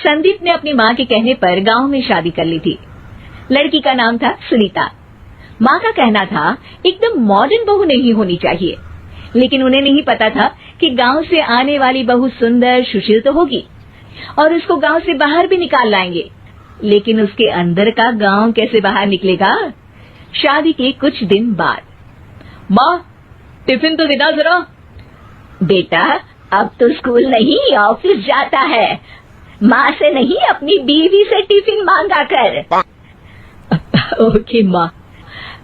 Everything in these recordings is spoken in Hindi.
संदीप ने अपनी माँ के कहने पर गांव में शादी कर ली थी। लड़की का नाम था सुनीता। माँ का कहना था एकदम मॉडर्न बहू नहीं होनी चाहिए, लेकिन उन्हें नहीं पता था कि गांव से आने वाली बहू सुंदर सुशील तो होगी और उसको गांव से बाहर भी निकाल लाएंगे, लेकिन उसके अंदर का गांव कैसे बाहर निकलेगा। शादी के कुछ दिन बाद, माँ टिफिन तो देना जरा। बेटा अब तो स्कूल नहीं ऑफिस जाता है, माँ से नहीं अपनी बीवी से टिफिन मांगा कर। ओके माँ।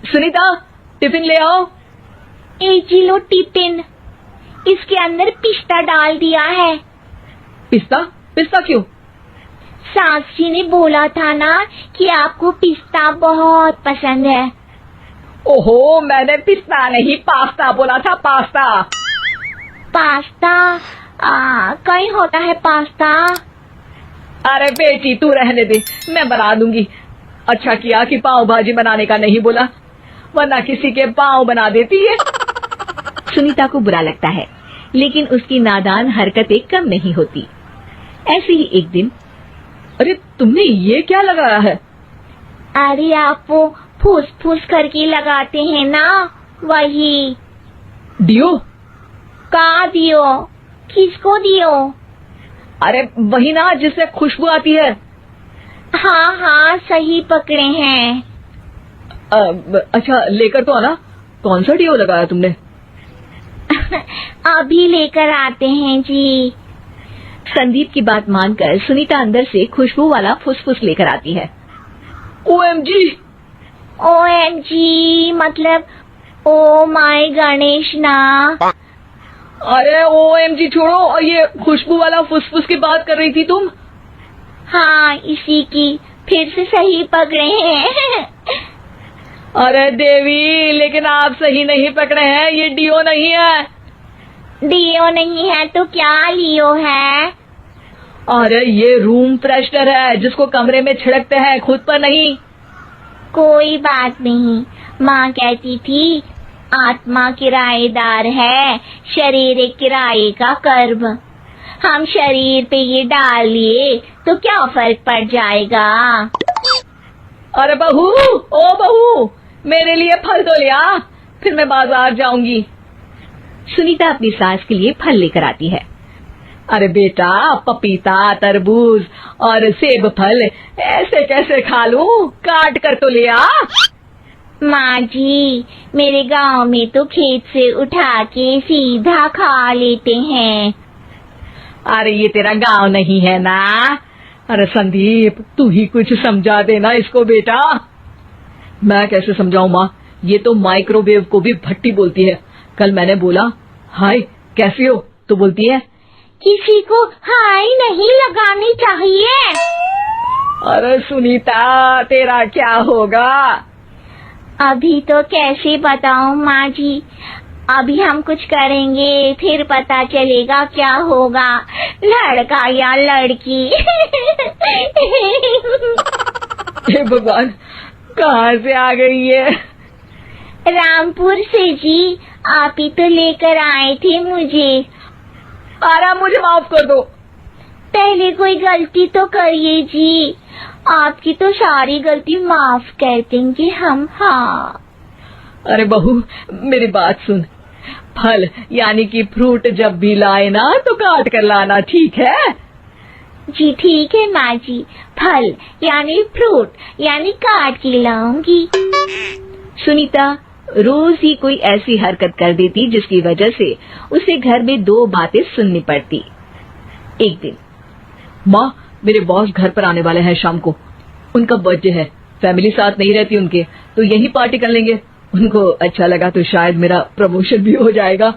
सुनीता टिफिन ले आओ। एक किलो टिफिन, इसके अंदर पिस्ता डाल दिया है। पिस्ता? पिस्ता क्यों? सास जी ने बोला था ना कि आपको पिस्ता बहुत पसंद है। ओहो, मैंने पिस्ता नहीं पास्ता बोला था, पास्ता। पास्ता? कहीं होता है पास्ता? अरे बेटी तू रहने दे, मैं बना दूंगी। अच्छा किया कि पाव भाजी बनाने का नहीं बोला, वरना किसी के पाव बना देती है। सुनीता को बुरा लगता है, लेकिन उसकी नादान हरकतें कम नहीं होती। ऐसे ही एक दिन, अरे तुमने ये क्या लगाया है? अरे आप वो फूस फूस करके लगाते हैं ना, वही। डियो? का दियो? किसको दियो? अरे वही ना जिससे खुशबू आती है। हाँ हाँ सही पकड़े हैं। अच्छा लेकर तो आना। कौन सा डियो लगाया तुमने? अभी लेकर आते हैं जी। संदीप की बात मानकर सुनीता अंदर से खुशबू वाला फुसफुस लेकर आती है। OMG! OMG मतलब ओ माय गणेश ना। अरे OMG छोड़ो, और ये खुशबू वाला फुसफुस की बात कर रही थी तुम? हाँ इसी की, फिर से सही पकड़े हैं। अरे देवी, लेकिन आप सही नहीं पकड़े हैं, ये डियो नहीं है। डियो नहीं है तो क्या लियो है? अरे ये रूम फ्रेशनर है, जिसको कमरे में छिड़कते हैं, खुद पर नहीं। कोई बात नहीं, माँ कहती थी आत्मा किराएदार है, शरीर एक किराए का कर्म। हम शरीर पे ये डाल लिए तो क्या फर्क पड़ जाएगा। अरे बहू, ओ बहू, मेरे लिए फल तो लिया, फिर मैं बाजार जाऊंगी। सुनीता अपनी सास के लिए फल लेकर आती है। अरे बेटा, पपीता, तरबूज और सेब फल ऐसे कैसे खा लूं? काट कर तो लिया। माँ जी, मेरे गांव में तो खेत से उठा के सीधा खा लेते हैं। अरे ये तेरा गांव नहीं है ना। अरे संदीप, तू ही कुछ समझा देना इसको बेटा। मैं कैसे समझाऊं माँ, ये तो माइक्रोवेव को भी भट्टी बोलती है। कल मैंने बोला हाय कैसी हो, तो बोलती है किसी को हाय नहीं लगानी चाहिए। अरे सुनीता, तेरा क्या होगा? अभी तो कैसे बताऊं माँ जी, अभी हम कुछ करेंगे फिर पता चलेगा क्या होगा, लड़का या लड़की। हे भगवान, कहाँ से आ गई है? रामपुर से जी, आप ही तो लेकर आए थे मुझे। आराम, मुझे माफ कर दो। पहले कोई गलती तो करिए जी, आपकी तो सारी गलती माफ कर देंगे हम। हाँ अरे बहू, मेरी बात सुन। फल यानी कि फ्रूट जब भी लाए ना तो काट कर लाना, ठीक है? जी ठीक है माँ जी, फल यानी फ्रूट यानी काट के लाऊंगी। सुनीता रोज ही कोई ऐसी हरकत कर देती जिसकी वजह से उसे घर में दो बातें सुननी पड़ती। एक दिन, माँ मेरे बॉस घर पर आने वाले हैं शाम को, उनका बर्थडे है, फैमिली साथ नहीं रहती उनके, तो यही पार्टी कर लेंगे। उनको अच्छा लगा तो शायद मेरा प्रमोशन भी हो जाएगा।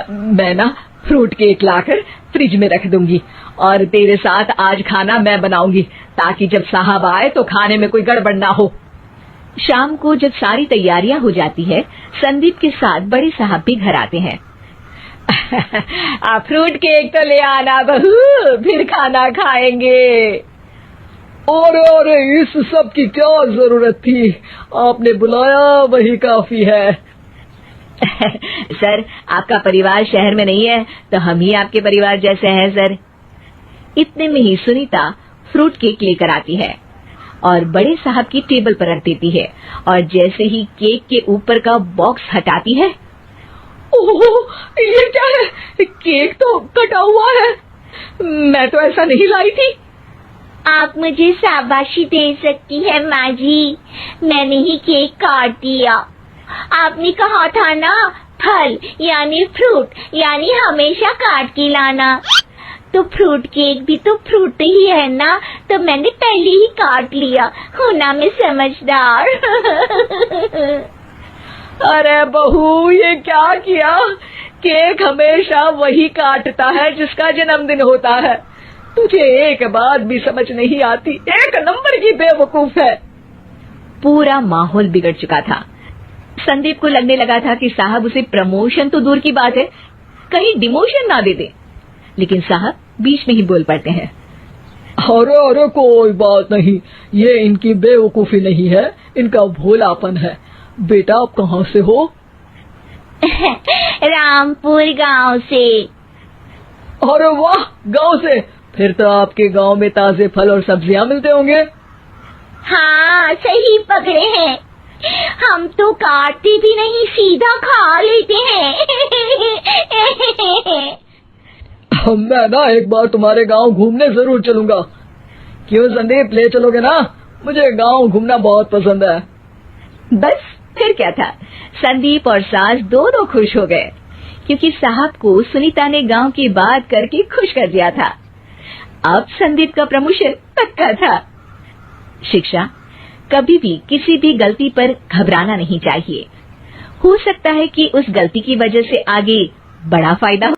मैं ना फ्रूट केक लाकर फ्रिज में रख दूंगी और तेरे साथ आज खाना मैं बनाऊंगी, ताकि जब साहब आए तो खाने में कोई गड़बड़ ना हो। शाम को जब सारी तैयारियां हो जाती है, संदीप के साथ बड़े साहब भी घर आते हैं। फ्रूट केक तो ले आना बहू, फिर खाना खाएंगे। और इस सब की क्या जरूरत थी, आपने बुलाया वही काफी है। सर, आपका परिवार शहर में नहीं है तो हम ही आपके परिवार जैसे हैं सर। इतने में ही सुनीता फ्रूट केक लेकर आती है और बड़े साहब की टेबल पर रख देती है और जैसे ही केक के ऊपर का बॉक्स हटाती है, ओह, ये क्या है? केक तो कटा हुआ है। मैं तो ऐसा नहीं लाई थी। आप मुझे शाबाशी दे सकती है माँ जी, मैंने ही केक काट दिया। आपने कहा था ना, फल यानी फ्रूट यानी हमेशा काट के लाना। तो फ्रूट केक भी तो फ्रूट ही है ना, तो मैंने पहले ही काट लिया। होना मैं समझदार। अरे बहू, ये क्या किया? केक हमेशा वही काटता है जिसका जन्मदिन होता है। तुझे एक बात भी समझ नहीं आती, एक नंबर की बेवकूफ है। पूरा माहौल बिगड़ चुका था। संदीप को लगने लगा था कि साहब उसे प्रमोशन तो दूर की बात है, कहीं डिमोशन ना दे दे। लेकिन साहब बीच में ही बोल पड़ते हैं, अरे अरे कोई बात नहीं, ये इनकी बेवकूफी नहीं है, इनका भोलापन है। बेटा आप कहाँ से हो? रामपुर गांव से। अरे वाह, गांव से? फिर तो आपके गांव में ताजे फल और सब्जियां मिलते होंगे। हाँ, सही पकड़े हैं। हम तो काटते भी नहीं, सीधा खा लेते हैं। मैं ना एक बार तुम्हारे गांव घूमने जरूर चलूंगा। क्यों संदीप, ले चलोगे ना? मुझे गांव घूमना बहुत पसंद है। बस फिर क्या था, संदीप और सास दोनों खुश हो गए क्योंकि साहब को सुनीता ने गांव की बात करके खुश कर दिया था। अब संदीप का प्रमोशन पक्का था। शिक्षा, कभी भी किसी भी गलती पर घबराना नहीं चाहिए। हो सकता है कि उस गलती की वजह से आगे बड़ा फायदा हो।